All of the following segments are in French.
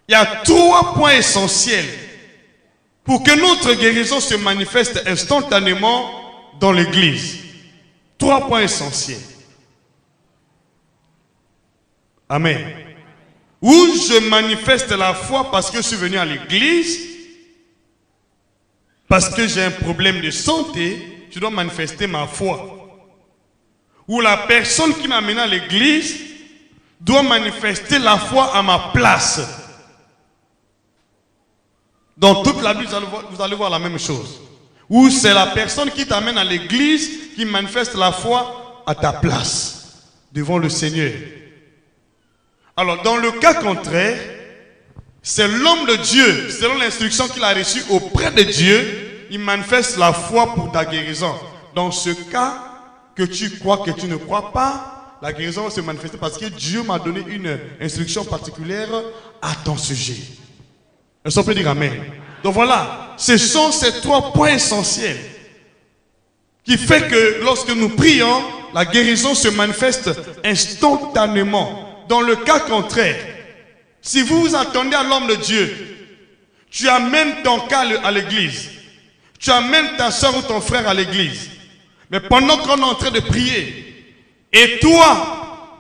Il y a 3 points essentiels pour que notre guérison se manifeste instantanément dans l'église. 3 points essentiels. Amen. Où je manifeste la foi parce que je suis venu à l'église, parce que j'ai un problème de santé, je dois manifester ma foi. Ou la personne qui m'a amené à l'église doit manifester la foi à ma place. Dans toute la Bible, vous allez voir la même chose. Ou c'est la personne qui t'amène à l'église qui manifeste la foi à ta place, devant le Seigneur. Alors, dans le cas contraire, c'est l'homme de Dieu, selon l'instruction qu'il a reçue auprès de Dieu, il manifeste la foi pour ta guérison. Dans ce cas, que tu crois, que tu ne crois pas, la guérison va se manifester parce que Dieu m'a donné une instruction particulière à ton sujet. Est-ce qu'on peut dire amen? Donc voilà, ce sont ces 3 points essentiels qui fait que lorsque nous prions, la guérison se manifeste instantanément. Dans le cas contraire, si vous vous attendez à l'homme de Dieu, tu amènes ton cas à l'église, tu amènes ta soeur ou ton frère à l'église, mais pendant qu'on est en train de prier, et toi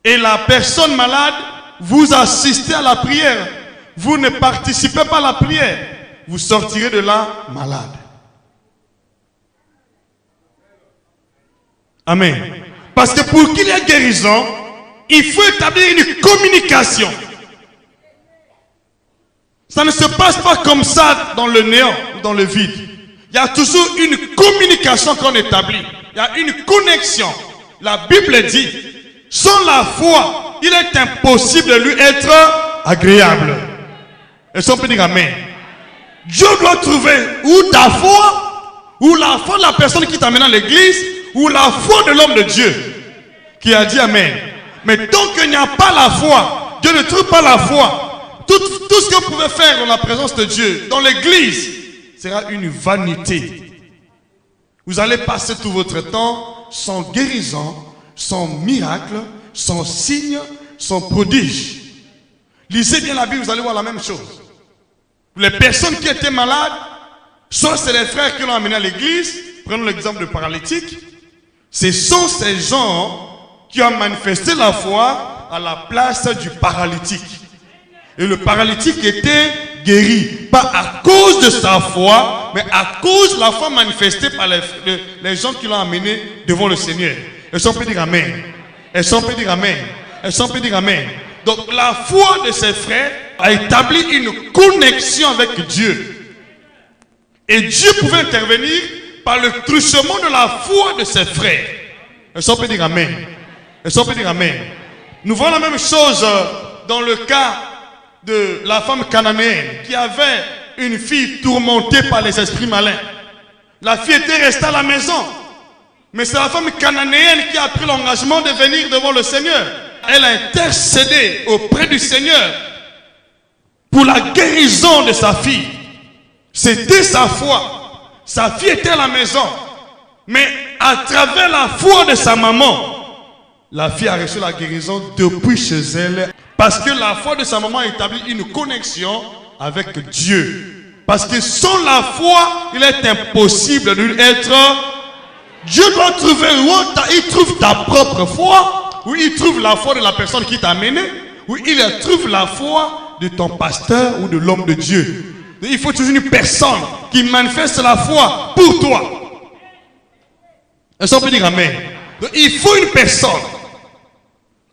et la personne malade, vous assistez à la prière, vous ne participez pas à la prière, vous sortirez de là malade. Amen. Parce que pour qu'il y ait guérison, il faut établir une communication. Ça ne se passe pas comme ça dans le néant ou dans le vide. Il y a toujours une communication qu'on établit. Il y a une connexion. La Bible dit, sans la foi, il est impossible de lui être agréable. Est-ce qu'on peut dire amen? Dieu doit trouver ou ta foi, ou la foi de la personne qui t'amène à l'église, ou la foi de l'homme de Dieu qui a dit amen. Mais tant qu'il n'y a pas la foi, Dieu ne trouve pas la foi. Tout ce que vous pouvez faire dans la présence de Dieu, dans l'église, sera une vanité. Vous allez passer tout votre temps sans guérison, sans miracle, sans signe, sans prodige. Lisez bien la Bible, vous allez voir la même chose. Les personnes qui étaient malades, soit c'est les frères qui l'ont amené à l'église, prenons l'exemple de paralytique, ce sont ces gens qui ont manifesté la foi à la place du paralytique. Et le paralytique était guéri, pas à cause de sa foi, mais à cause de la foi manifestée par les gens qui l'ont amené devant le Seigneur. Est-ce qu'on peut dire amen? Est-ce qu'on peut dire amen? Est-ce qu'on peut dire amen? Donc la foi de ses frères a établi une connexion avec Dieu. Et Dieu pouvait intervenir par le truchement de la foi de ses frères. Est-ce qu'on peut dire amen? Est-ce qu'on peut dire amen? Nous voyons la même chose dans le cas de la femme cananéenne qui avait une fille tourmentée par les esprits malins. La fille était restée à la maison. Mais c'est la femme cananéenne qui a pris l'engagement de venir devant le Seigneur. Elle a intercédé auprès du Seigneur pour la guérison de sa fille. C'était sa foi. Sa fille était à la maison. Mais à travers la foi de sa maman, la fille a reçu la guérison depuis chez elle. Parce que la foi de sa maman a établi une connexion avec Dieu. Parce que sans la foi, il est impossible de lui être. Dieu doit trouver où il trouve ta propre foi, ou il trouve la foi de la personne qui t'a amené, ou il trouve la foi de ton pasteur ou de l'homme de Dieu. Il faut toujours une personne qui manifeste la foi pour toi. Est-ce qu'on peut dire amen? Donc, il faut une personne.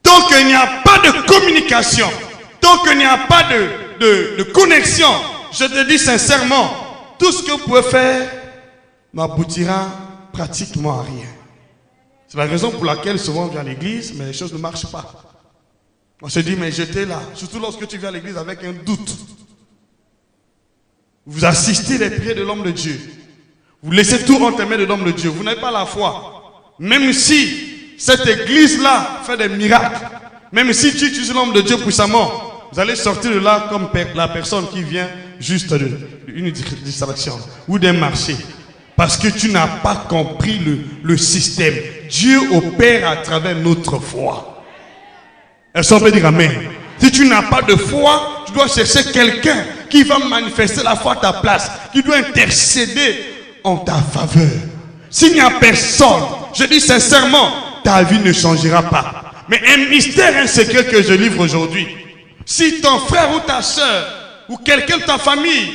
Tant qu'il n'y a pas de communication, tant qu'il n'y a pas de connexion, je te dis sincèrement, tout ce que vous pouvez faire n'aboutira pratiquement à rien. C'est la raison pour laquelle souvent on vient à l'église, mais les choses ne marchent pas. On se dit, mais j'étais là. Surtout lorsque tu viens à l'église avec un doute. Vous assistez les prières de l'homme de Dieu. Vous laissez tout entre les mains de l'homme de Dieu. Vous n'avez pas la foi. Même si cette église-là fait des miracles, même si tu utilises l'homme de Dieu puissamment, vous allez sortir de là comme la personne qui vient juste d'une distraction ou d'un marché. Parce que tu n'as pas compris le système. Dieu opère à travers notre foi. Est-ce qu'on peut dire amen? Si tu n'as pas de foi, tu tu dois chercher quelqu'un qui va manifester la foi à ta place, qui doit intercéder en ta faveur. S'il n'y a personne, je dis sincèrement, ta vie ne changera pas. Mais un mystère, un secret que je livre aujourd'hui. Si ton frère ou ta soeur ou quelqu'un de ta famille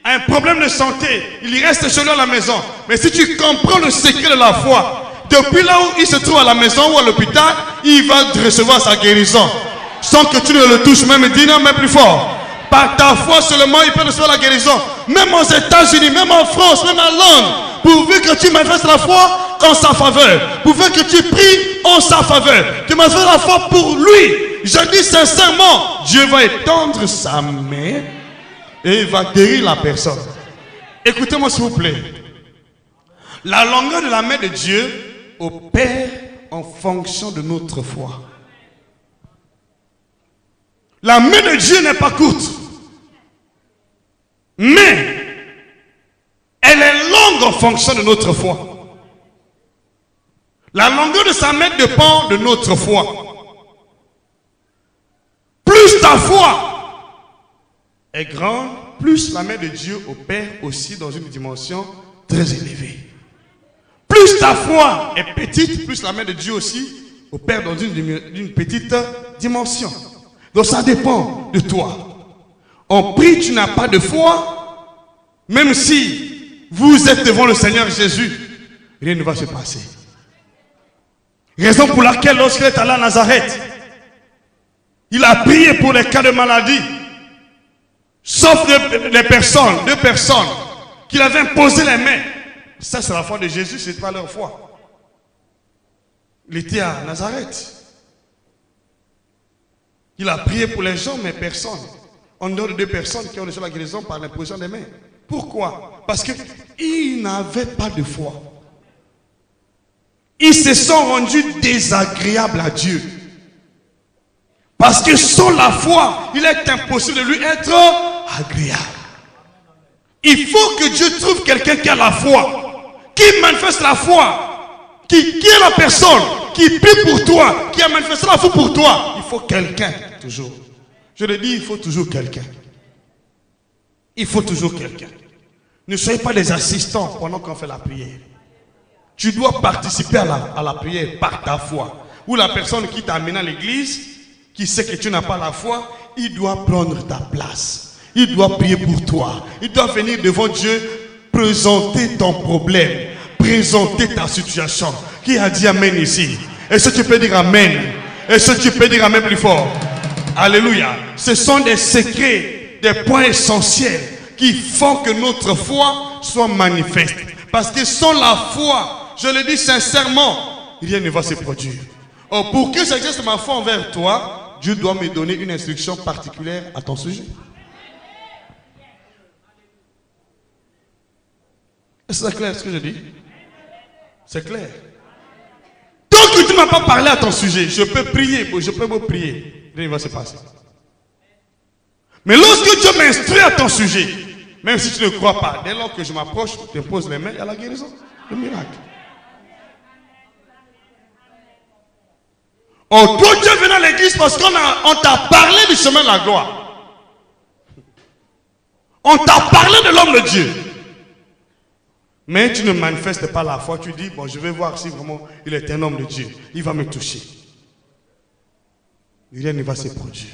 a un problème de santé, il y reste chez lui à la maison. Mais si tu comprends le secret de la foi, depuis là où il se trouve à la maison ou à l'hôpital, il va recevoir sa guérison. Sans que tu ne le touches, même dis non, mais plus fort. Par ta foi seulement, il peut recevoir la guérison. Même aux États-Unis, même en France, même en Londres. Pourvu que tu manifestes la foi en sa faveur. Pourvu que tu pries en sa faveur. Tu manifestes la foi pour lui. Je dis sincèrement, Dieu va étendre sa main et il va guérir la personne. Écoutez-moi s'il vous plaît. La longueur de la main de Dieu opère en fonction de notre foi. La main de Dieu n'est pas courte. Mais elle est longue en fonction de notre foi. La longueur de sa main dépend de notre foi. Plus ta foi est grande, plus la main de Dieu opère aussi dans une dimension très élevée. Plus ta foi est petite, plus la main de Dieu aussi opère dans une petite dimension. Donc ça dépend de toi. En prie, tu n'as pas de foi, même si vous êtes devant le Seigneur Jésus, rien ne va se passer. Raison pour laquelle lorsqu'il est allé à Nazareth, il a prié pour les cas de maladie, sauf deux personnes qu'il avait imposé les mains. Ça c'est la foi de Jésus, ce n'est pas leur foi. Il était à Nazareth. Il a prié pour les gens, mais personne. En dehors de deux personnes qui ont reçu la guérison par l'imposition des mains. Pourquoi? Parce qu'ils n'avaient pas de foi. Ils se sont rendus désagréables à Dieu. Parce que sans la foi, il est impossible de lui être agréable. Il faut que Dieu trouve quelqu'un qui a la foi, qui manifeste la foi, qui est la personne, qui prie pour toi, qui a manifesté la foi pour toi. Il faut quelqu'un, toujours. Je le dis, il faut toujours quelqu'un. Il faut toujours quelqu'un. Ne soyez pas des assistants pendant qu'on fait la prière. Tu dois participer à la prière par ta foi. Ou la personne qui t'a amené à l'église, qui sait que tu n'as pas la foi, il doit prendre ta place. Il doit prier pour toi. Il doit venir devant Dieu, présenter ton problème, présenter ta situation. Qui a dit amen ici? Est-ce que tu peux dire amen? Est-ce que tu peux dire amen plus fort? Alléluia. Ce sont des secrets, des points essentiels qui font que notre foi soit manifeste. Parce que sans la foi, je le dis sincèrement, rien ne va se produire. Or, pour que j'exerce ma foi envers toi, Dieu doit me donner une instruction particulière à ton sujet. Est-ce que c'est clair ce que je dis? C'est clair. Tant que tu ne m'as pas parlé à ton sujet, je peux prier, je peux me prier. Rien ne va se passer. Mais lorsque Dieu m'instruit à ton sujet, même si tu ne crois pas, dès lors que je m'approche, je te pose les mains, il y a la guérison, le miracle. Oh, toi, Dieu vient à l'église parce qu'on t'a parlé du chemin de la gloire. On t'a parlé de l'homme de Dieu. Mais tu ne manifestes pas la foi. Tu dis, bon, je vais voir si vraiment il est un homme de Dieu. Il va me toucher. Rien ne va se produire.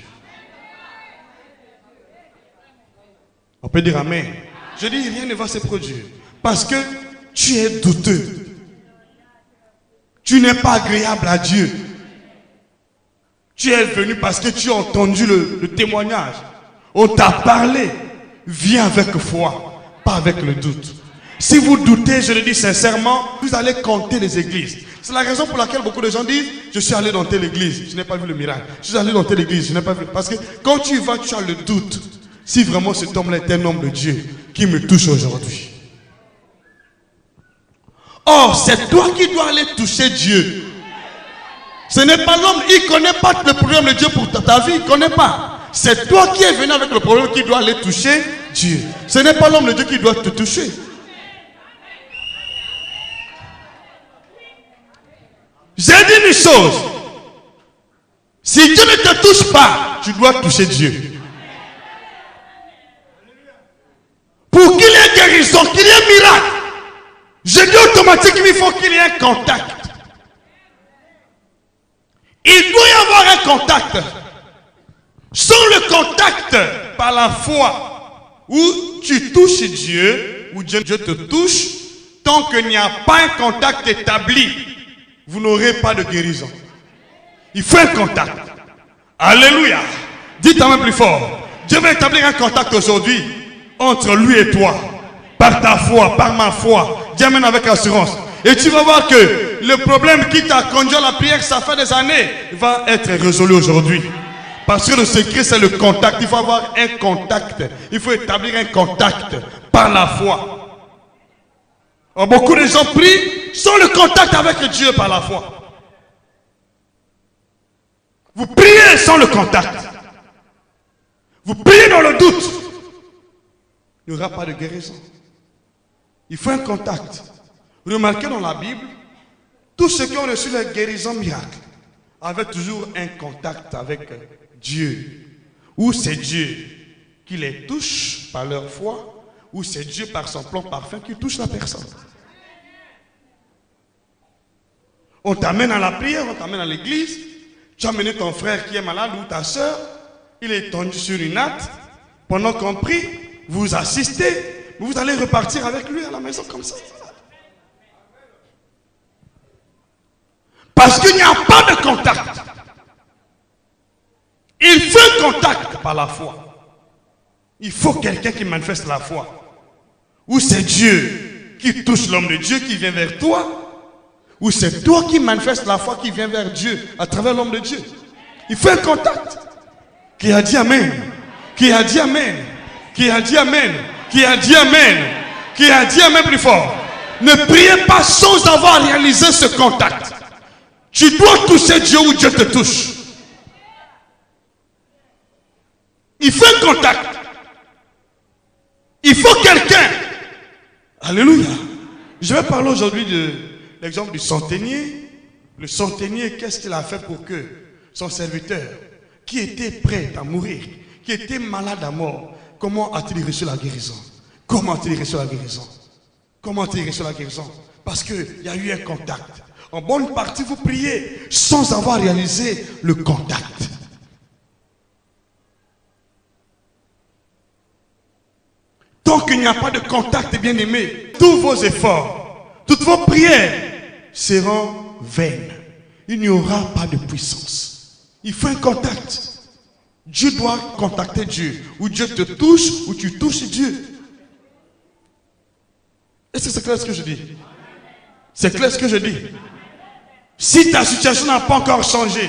On peut dire amen. Je dis, rien ne va se produire. Parce que tu es douteux. Tu n'es pas agréable à Dieu. Tu es venu parce que tu as entendu le témoignage. On t'a parlé. Viens avec foi, pas avec le doute. Si vous doutez, je le dis sincèrement, vous allez compter les églises. C'est la raison pour laquelle beaucoup de gens disent, je suis allé dans telle église, je n'ai pas vu le miracle. Je suis allé dans telle église, je n'ai pas vu. Parce que quand tu vas, tu as le doute. Si vraiment cet homme-là est un homme de Dieu qui me touche aujourd'hui. Or, c'est toi qui dois aller toucher Dieu. Ce n'est pas l'homme, il ne connaît pas le problème de Dieu pour ta vie, il ne connaît pas. C'est toi qui es venu avec le problème qui doit aller toucher Dieu. Ce n'est pas l'homme de Dieu qui doit te toucher. J'ai dit une chose. Si Dieu ne te touche pas, tu dois toucher Dieu. Je dis automatiquement, il faut qu'il y ait un contact. Il doit y avoir un contact. Sans le contact par la foi, où tu touches Dieu, où Dieu te touche, tant qu'il n'y a pas un contact établi, vous n'aurez pas de guérison. Il faut un contact. Alléluia. Dites un peu plus fort. Dieu va établir un contact aujourd'hui entre lui et toi. Par ta foi, par ma foi. Dis amen avec assurance. Et tu vas voir que le problème qui t'a conduit à la prière, ça fait des années, va être résolu aujourd'hui. Parce que le secret, c'est le contact. Il faut avoir un contact. Il faut établir un contact par la foi. Alors, beaucoup de gens prient sans le contact avec Dieu par la foi. Vous priez sans le contact. Vous priez dans le doute. Il n'y aura pas de guérison. Il faut un contact. Remarquez dans la Bible, tous ceux qui ont reçu la guérison miracle avaient toujours un contact avec Dieu. Ou c'est Dieu qui les touche par leur foi, ou c'est Dieu par son plan parfait qui touche la personne. On t'amène à la prière, on t'amène à l'église. Tu as amené ton frère qui est malade ou ta soeur, il est tendu sur une natte. Pendant qu'on prie, vous assistez, vous allez repartir avec lui à la maison comme ça. Parce qu'il n'y a pas de contact. Il faut un contact par la foi. Il faut quelqu'un qui manifeste la foi. Ou c'est Dieu qui touche l'homme de Dieu qui vient vers toi, ou c'est toi qui manifestes la foi qui vient vers Dieu à travers l'homme de Dieu. Il faut un contact. Qui a dit Amen? Qui a dit Amen? Qui a dit Amen? Qui a dit Amen? Qui a dit Amen plus fort? Ne priez pas sans avoir réalisé ce contact. Tu dois toucher Dieu où Dieu te touche. Il faut un contact. Il faut quelqu'un. Alléluia. Je vais parler aujourd'hui de l'exemple du centenier. Le centenier, qu'est-ce qu'il a fait pour que son serviteur, qui était prêt à mourir, qui était malade à mort, comment a-t-il reçu la guérison? Comment a-t-il reçu la guérison? Comment a-t-il reçu la guérison? Parce qu'il y a eu un contact. En bonne partie, vous priez sans avoir réalisé le contact. Tant qu'il n'y a pas de contact, bien aimé, tous vos efforts, toutes vos prières seront vaines. Il n'y aura pas de puissance. Il faut un contact. Dieu doit contacter Dieu. Ou Dieu te touche, ou tu touches Dieu. Est-ce que c'est clair ce que je dis? C'est clair ce que je dis? Si ta situation n'a pas encore changé,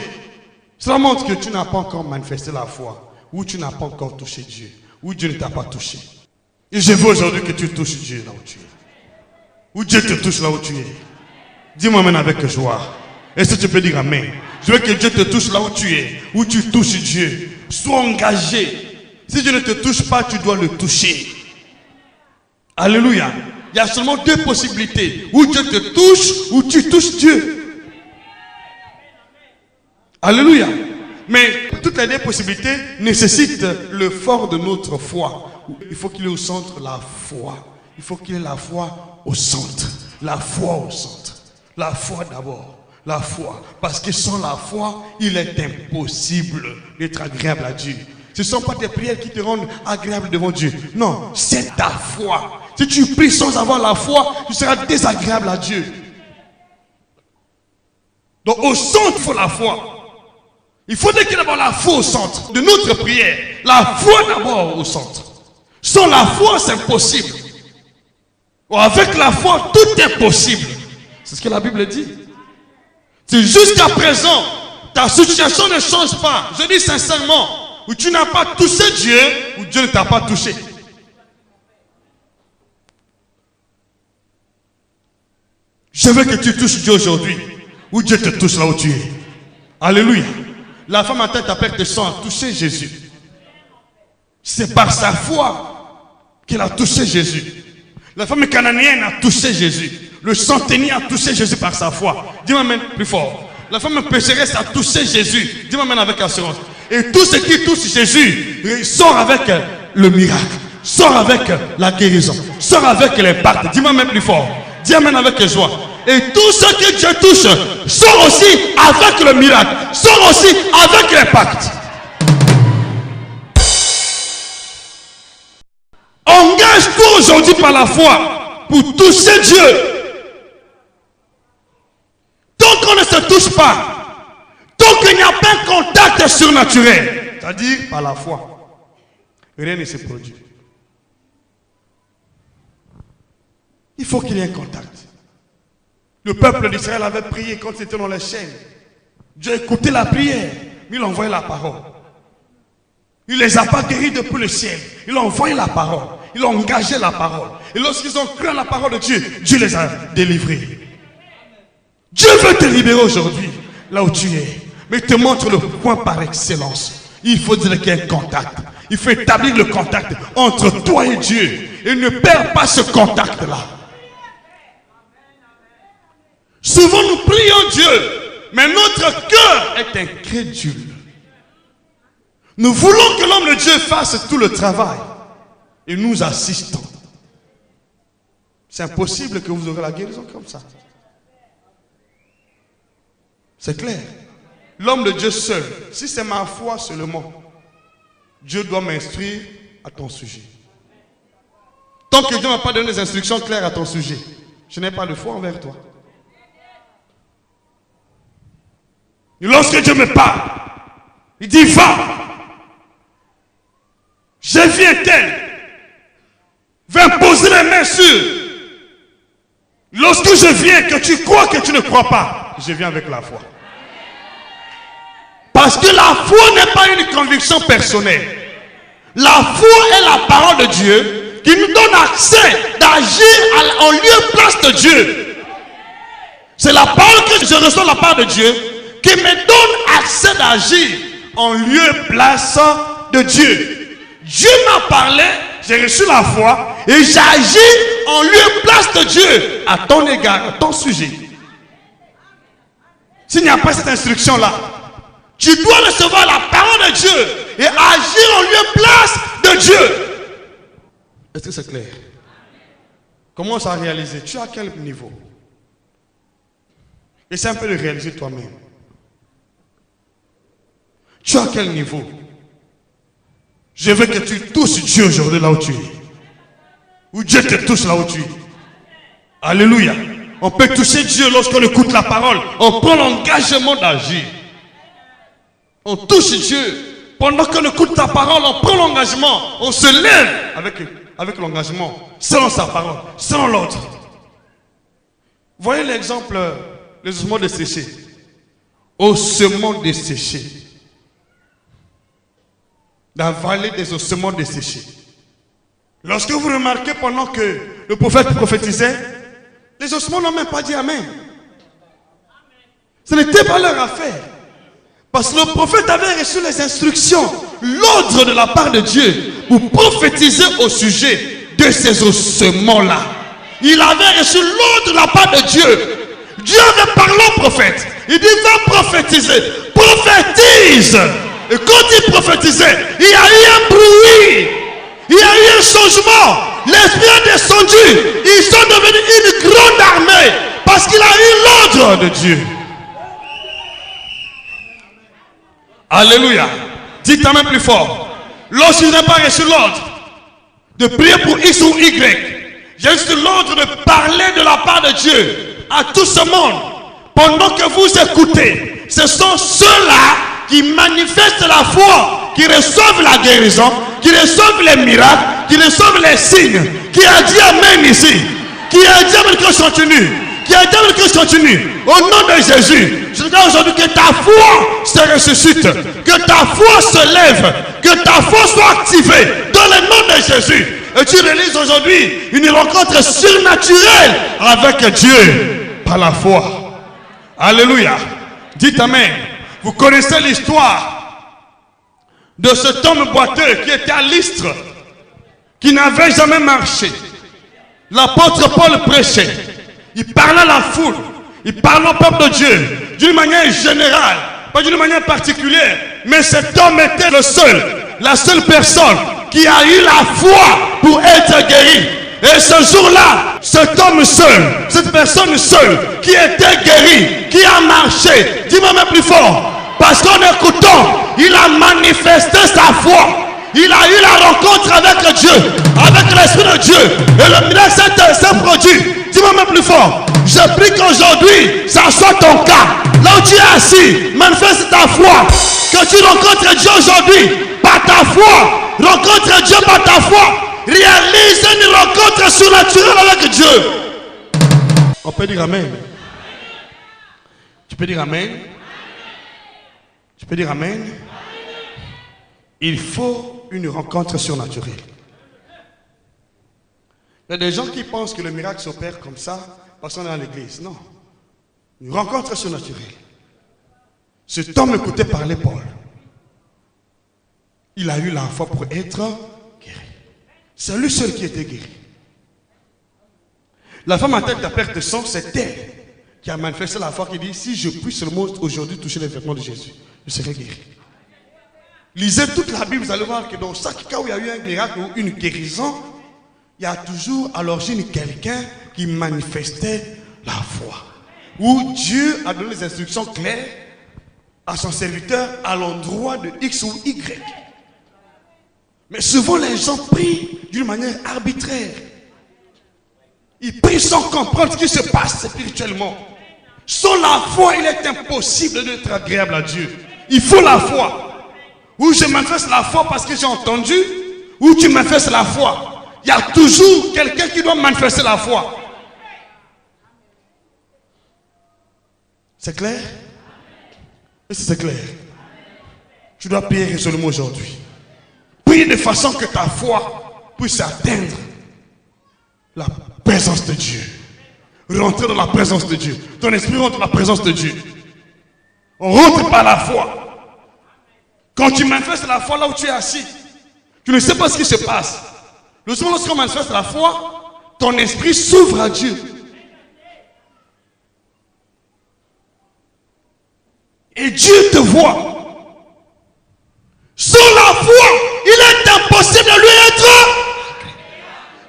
cela montre que tu n'as pas encore manifesté la foi, ou tu n'as pas encore touché Dieu, ou Dieu ne t'a pas touché. Et je veux aujourd'hui que tu touches Dieu là où tu es. Ou Dieu te touche là où tu es. Dis-moi maintenant avec joie. Est-ce que tu peux dire Amen? Je veux que Dieu te touche là où tu es, où tu touches Dieu. Sois engagé. Si Dieu ne te touche pas, tu dois le toucher. Alléluia. Il y a seulement deux possibilités. Où Dieu te touche, ou tu touches Dieu. Alléluia. Mais toutes les deux possibilités nécessitent le fort de notre foi. Il faut qu'il ait au centre la foi. Il faut qu'il ait la foi au centre. La foi au centre. La foi d'abord. La foi. Parce que sans la foi, il est impossible d'être agréable à Dieu. Ce ne sont pas tes prières qui te rendent agréable devant Dieu. Non, c'est ta foi. Si tu pries sans avoir la foi, tu seras désagréable à Dieu. Donc au centre, il faut la foi. Il faudrait qu'il y ait d'abord la foi au centre de notre prière. La foi d'abord au centre. Sans la foi, c'est impossible. Avec la foi, tout est possible. C'est ce que la Bible dit. Si jusqu'à présent, ta situation ne change pas, je dis sincèrement, où tu n'as pas touché Dieu, ou Dieu ne t'a pas touché. Je veux que tu touches Dieu aujourd'hui, où Dieu te touche là où tu es. Alléluia. La femme à tête à perte de sang a touché Jésus. C'est par sa foi qu'elle a touché Jésus. La femme cananéenne a touché Jésus. Le centenier a touché Jésus par sa foi. Dis-moi même plus fort. La femme pécheresse a touché Jésus. Dis-moi même avec assurance. Et tout ce qui touche Jésus sort avec le miracle. Sort avec la guérison. Sort avec l'impact. Dis-moi même plus fort. Dis amen avec joie. Et tout ce que Dieu touche sort aussi avec le miracle, sort aussi avec les pactes. Engage-toi aujourd'hui par la foi pour toucher Dieu. Tant qu'on ne se touche pas, tant qu'il n'y a pas un contact surnaturel, c'est-à-dire par la foi, rien ne se produit. Il faut qu'il y ait un contact. Le peuple d'Israël avait prié quand c'était dans les chaînes. Dieu a écouté la prière, mais il a envoyé la parole. Il ne les a pas guéris depuis le ciel. Il a envoyé la parole. Il a engagé la parole. Et lorsqu'ils ont cru à la parole de Dieu, Dieu les a délivrés. Dieu veut te libérer aujourd'hui, là où tu es. Mais il te montre le point par excellence. Il faut dire qu'il y a un contact. Il faut établir le contact entre toi et Dieu. Et ne perds pas ce contact-là. Souvent nous prions Dieu, mais notre cœur est incrédule. Nous voulons que l'homme de Dieu fasse tout le travail et nous assistons. C'est impossible que vous aurez la guérison comme ça. C'est clair. L'homme de Dieu seul, si c'est ma foi seulement, Dieu doit m'instruire à ton sujet. Tant que Dieu ne m'a pas donné des instructions claires à ton sujet, je n'ai pas de foi envers toi. Et lorsque Dieu me parle, il dit va. Je viens tel. Viens poser les mains sur. Lorsque je viens, que tu crois, que tu ne crois pas, je viens avec la foi. Parce que la foi n'est pas une conviction personnelle. La foi est la parole de Dieu qui nous donne accès d'agir en lieu et place de Dieu. C'est la parole que je reçois de la part de Dieu qui me donne accès d'agir en lieu et place de Dieu. Dieu m'a parlé, j'ai reçu la foi et j'agis en lieu et place de Dieu à ton égard, à ton sujet. S'il n'y a pas cette instruction-là, tu dois recevoir la parole de Dieu et agir en lieu et place de Dieu. Est-ce que c'est clair? Commence à réaliser. Tu es à quel niveau? Essaie un peu de réaliser toi-même. Tu es à quel niveau? Je veux que tu touches Dieu aujourd'hui là où tu es. Ou Dieu te touche là où tu es. Alléluia. On peut toucher Dieu lorsqu'on écoute la parole. On prend l'engagement d'agir. On touche Dieu. Pendant qu'on écoute ta parole, on prend l'engagement. On se lève avec l'engagement. Selon sa parole. Selon l'autre. Voyez l'exemple, les ossements desséchés. Ossements desséchés. La vallée des ossements desséchés. Lorsque vous remarquez pendant que le prophète prophétisait, les ossements n'ont même pas dit Amen. Ce n'était pas leur affaire. Parce que le prophète avait reçu les instructions, l'ordre de la part de Dieu pour prophétiser au sujet de ces ossements-là. Il avait reçu l'ordre de la part de Dieu. Dieu avait parlé au prophète. Il dit va prophétiser. Prophétise. Et quand il prophétisait, il y a eu un bruit. Il y a eu un changement. L'esprit est descendu. Ils sont devenus une grande armée. Parce qu'il a eu l'ordre de Dieu. Alléluia. Dites ta main plus fort. Lorsqu'il n'a pas reçu l'ordre de prier pour X ou Y, j'ai reçu l'ordre de parler de la part de Dieu à tout ce monde. Pendant que vous écoutez, ce sont ceux-là qui manifestent la foi, qui reçoivent la guérison, qui reçoivent les miracles, qui reçoivent les signes, qui a dit Amen ici, qui a dit Amen que je continue, qui a dit Amen que je continue. Au nom de Jésus, je dis aujourd'hui que ta foi se ressuscite, que ta foi se lève, que ta foi soit activée dans le nom de Jésus. Et tu réalises aujourd'hui une rencontre surnaturelle avec Dieu par la foi. Alléluia. Dites Amen. Vous connaissez l'histoire de cet homme boiteux qui était à Lystre, qui n'avait jamais marché. L'apôtre Paul prêchait. Il parlait à la foule. Il parlait au peuple de Dieu d'une manière générale, pas d'une manière particulière. Mais cet homme était le seul, la seule personne qui a eu la foi pour être guéri. Et ce jour-là, cet homme seul, cette personne seule, qui était guérie, qui a marché, dis-moi même plus fort, parce qu'en écoutant, il a manifesté sa foi. Il a eu la rencontre avec Dieu, avec l'Esprit de Dieu. Et le miracle s'est produit. Dis-moi même plus fort. Je prie qu'aujourd'hui, ça soit ton cas. Là où tu es assis, manifeste ta foi. Que tu rencontres Dieu aujourd'hui par ta foi. Rencontre Dieu par ta foi. Réalise une rencontre surnaturelle avec Dieu. On peut dire Amen. Tu peux dire Amen. Tu peux dire Amen. Il faut une rencontre surnaturelle. Il y a des gens qui pensent que le miracle s'opère comme ça parce qu'on est dans l'église. Non. Une rencontre surnaturelle. Cet homme écoutait parler Paul. Il a eu la foi pour être guéri. C'est lui seul qui était guéri. La femme en tête de la perte de sang, c'est elle qui a manifesté la foi qui dit, si je puis seulement aujourd'hui toucher les vêtements de Jésus, je serai guéri. Lisez toute la Bible, vous allez voir que dans chaque cas où il y a eu un miracle ou une guérison, il y a toujours à l'origine quelqu'un qui manifestait la foi. Où Dieu a donné des instructions claires à son serviteur à l'endroit de X ou Y. Mais souvent les gens prient d'une manière arbitraire. Ils prient sans comprendre ce qui se passe spirituellement. Sans la foi, il est impossible d'être agréable à Dieu. Il faut la foi. Ou je manifeste la foi parce que j'ai entendu, ou tu manifestes la foi. Il y a toujours quelqu'un qui doit manifester la foi. C'est clair? Est-ce que c'est clair? Tu dois prier résolument aujourd'hui. Prie de façon que ta foi puisse atteindre la présence de Dieu. Rentrer dans la présence de Dieu. Ton esprit rentre dans la présence de Dieu. On rentre par la foi. Quand tu manifestes la foi là où tu es assis, tu ne sais pas ce qui se passe. Le soir, lorsqu'on manifeste la foi, ton esprit s'ouvre à Dieu. Et Dieu te voit. Sans la foi, il est impossible de lui être.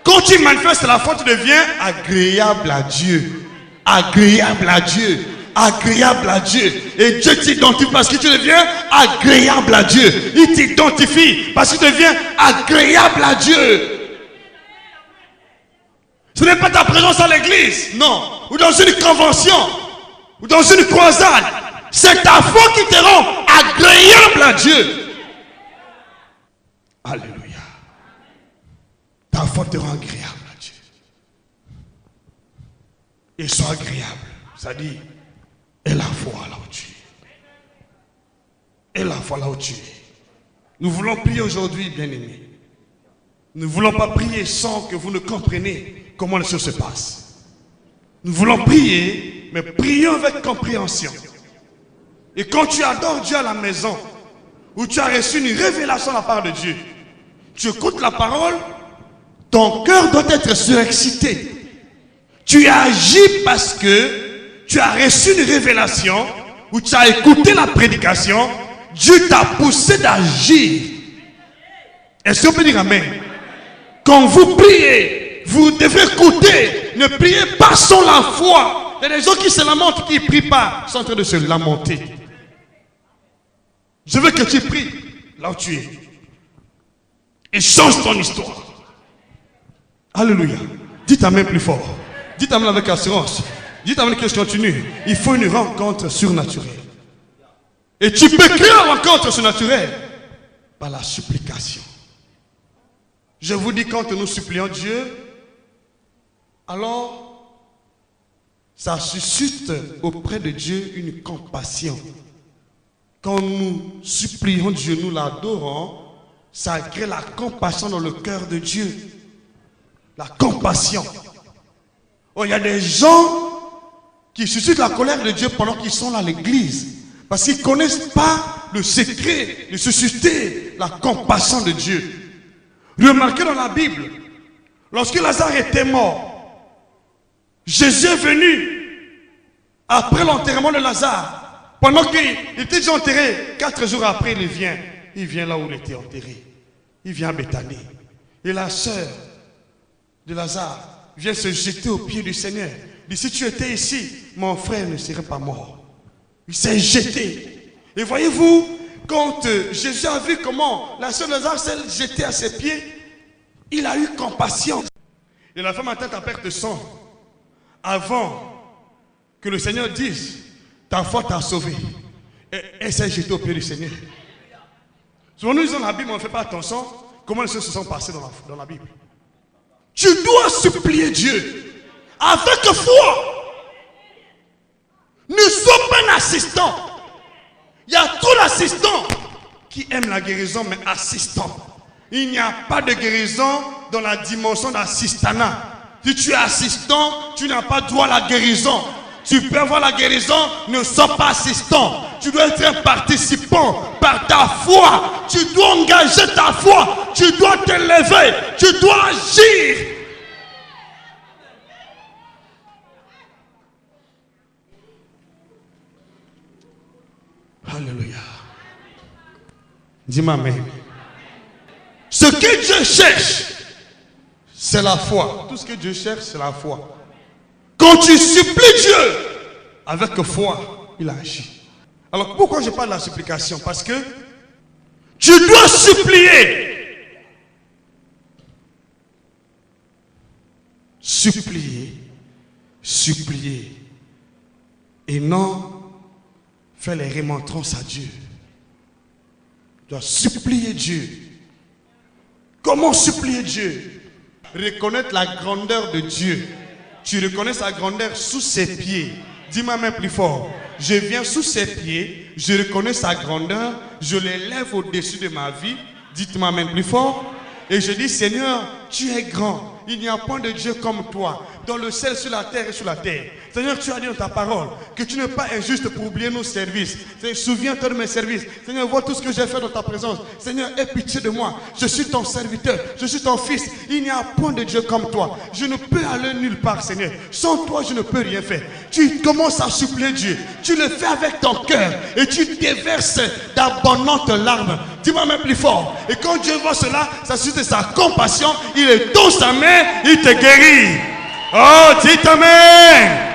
Quand tu manifestes la foi, tu deviens agréable à Dieu. Agréable à Dieu. Agréable à Dieu. Et Dieu t'identifie parce que tu deviens agréable à Dieu. Il t'identifie parce que tu deviens agréable à Dieu. Ce n'est pas ta présence à l'église, non. Ou dans une convention. Ou dans une croisade. C'est ta foi qui te rend agréable à Dieu. Alléluia. Ta foi te rend agréable à Dieu. Et sois agréable. Ça dit, et la foi là où tu es. Et la foi là où tu es. Nous voulons prier aujourd'hui, bien-aimés. Nous ne voulons pas prier sans que vous ne compreniez comment les choses se passent. Nous voulons prier, mais prions avec compréhension. Et quand tu adores Dieu à la maison, où tu as reçu une révélation de la part de Dieu, tu écoutes la parole, ton cœur doit être surexcité. Tu agis parce que tu as reçu une révélation, où tu as écouté la prédication, Dieu t'a poussé d'agir. Est-ce qu'on peut dire Amen? Quand vous priez, vous devez écouter. Ne priez pas sans la foi. Il y a des gens qui se lamentent, qui ne prient pas, sont en train de se lamenter. Je veux que tu pries là où tu es. Et change ton histoire. Alléluia. Dites Amen plus fort. Dites Amen avec assurance. Dites Amen que je continue. Il faut une rencontre surnaturelle. Et tu peux créer une rencontre surnaturelle par la supplication. Je vous dis, quand nous supplions Dieu, alors ça suscite auprès de Dieu une compassion. Quand nous supplions Dieu, nous l'adorons, ça crée la compassion dans le cœur de Dieu. La compassion. Oh, il y a des gens qui suscitent la colère de Dieu pendant qu'ils sont là à l'église. Parce qu'ils ne connaissent pas le secret de susciter la compassion de Dieu. Remarquez dans la Bible, lorsque Lazare était mort, Jésus est venu après l'enterrement de Lazare. Pendant qu'il était déjà enterré, 4 jours après, il vient là où il était enterré. Il vient à Béthanie. Et la sœur de Lazare vient se jeter aux pieds du Seigneur. Il dit, si tu étais ici, mon frère ne serait pas mort. Il s'est jeté. Et voyez-vous, quand Jésus a vu comment la sœur de Lazare s'est jetée à ses pieds, il a eu compassion. Et la femme atteinte à perte de sang, avant que le Seigneur dise, ta foi t'a sauvé, et elle s'est jetée aux pieds du Seigneur. Souvent nous lisons la Bible, on ne fait pas attention comment les choses se sont passées dans la Bible. Tu dois supplier Dieu avec foi. Ne sois pas un assistant. Il y a trop d'assistants qui aiment la guérison, mais assistants. Il n'y a pas de guérison dans la dimension d'assistanat. Si tu es assistant, tu n'as pas droit à la guérison. Tu peux avoir la guérison, ne sois pas assistant. Tu dois être un participant par ta foi. Tu dois engager ta foi. Tu dois te lever. Tu dois agir. Alléluia. Dis-moi amen. Ce que Dieu cherche, c'est la foi. Tout ce que Dieu cherche, c'est la foi. Quand tu supplies Dieu avec foi, il agit. Alors pourquoi je parle de la supplication? Parce que tu dois supplier. Supplier. Supplier. Et non faire les remontrances à Dieu. Tu dois supplier Dieu. Comment supplier Dieu? Reconnaître la grandeur de Dieu. Tu reconnais sa grandeur sous ses pieds. Dis-moi même plus fort. Je viens sous ses pieds, je reconnais sa grandeur, je l'élève au-dessus de ma vie. Dites-moi même plus fort. Et je dis, Seigneur, tu es grand. Il n'y a point de Dieu comme toi, dans le ciel, sur la terre et sous la terre. Seigneur, tu as dit dans ta parole que tu n'es pas injuste pour oublier nos services. Seigneur, souviens-toi de mes services. Seigneur, vois tout ce que j'ai fait dans ta présence. Seigneur, aie pitié de moi. Je suis ton serviteur, je suis ton fils. Il n'y a point de Dieu comme toi. Je ne peux aller nulle part, Seigneur. Sans toi, je ne peux rien faire. Tu commences à supplier Dieu. Tu le fais avec ton cœur et tu déverses d'abondantes larmes. Dis-moi même plus fort. Et quand Dieu voit cela, ça suscite sa compassion. Il étend sa main, il te guérit. Oh, dis amen.